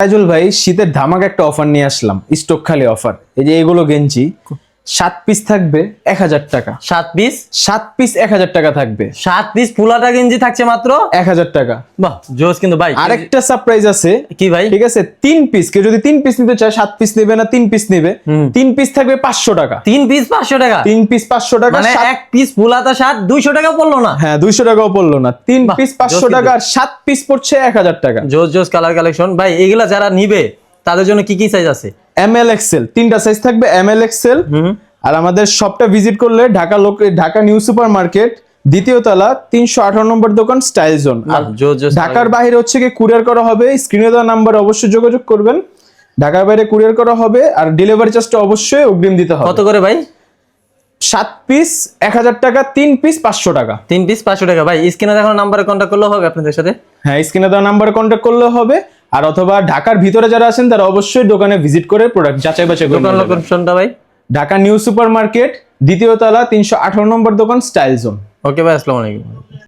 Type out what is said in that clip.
তাইজুল ভাই শীতের ধামাকা একটা অফার নিয়ে আসলাম, স্টক খালি অফার। এই যে এগুলো গেঞ্জি 7 পিস থাকবে 1000 টাকা। 7 পিস 7 পিস 1000 টাকা থাকবে। 7 পিস ফুলাটা গেঞ্জি থাকছে মাত্র 1000 টাকা। বাহ জোস কিন্তু ভাই। আরেকটা সারপ্রাইজ আছে। কি ভাই? ঠিক আছে, 3 পিস, কেউ যদি 3 পিস নিতে চায় 7 পিস নেবে না 3 পিস নেবে। 3 পিস থাকবে 500 টাকা। 3 পিস 500 টাকা। 3 পিস 500 টাকা, মানে এক পিস ফুলাতা 7 200 টাকা পড়লো না? হ্যাঁ 200 টাকাও পড়লো না। 3 বাহ, পিস 500 জোস টাকা আর 7 পিস পড়ছে 1000 টাকা। জোস জোস কালার কালেকশন ভাই। এগুলা যারা নিবে তাদের জন্য কি কি সাইজ আছে? ML XL তিনটা সাইজ থাকবে, ML XL। আর আমাদের শপটা ভিজিট করলে ঢাকা নিউ সুপার মার্কেট, দ্বিতীয় তলা, 318 নম্বর দোকান, স্টাইল জোন। আর জোস জোস ঢাকার বাইরে হচ্ছে কি কুরিয়ার করা হবে। স্ক্রিনে দেওয়া নাম্বারে অবশ্যই যোগাযোগ করবেন। ঢাকার বাইরে কুরিয়ার করা হবে আর ডেলিভারি চার্জটা অবশ্যই অগ্রিম দিতে হবে। কত করে ভাই? 7 পিস 1000 টাকা, 3 পিস 500 টাকা। 3 পিস 500 টাকা ভাই। স্ক্রিনে দেখানো নাম্বারে কন্টাক্ট করলে হবে আপনাদের সাথে? হ্যাঁ স্ক্রিনে দেওয়া নাম্বারে কন্ট্যাক্ট করলে হবে। আর অথবা ঢাকার ভিতরে যারা আছেন তারা অবশ্যই দোকানে ভিজিট করে প্রোডাক্ট যাচাই বাছাই করে দোকান নেবেন। লোকেশনটা ভাই? ঢাকা নিউ সুপার মার্কেট, দ্বিতীয় তলা, 318 নম্বর দোকান, স্টাইল জোন। ওকে ভাই, আসসালামু আলাইকুম।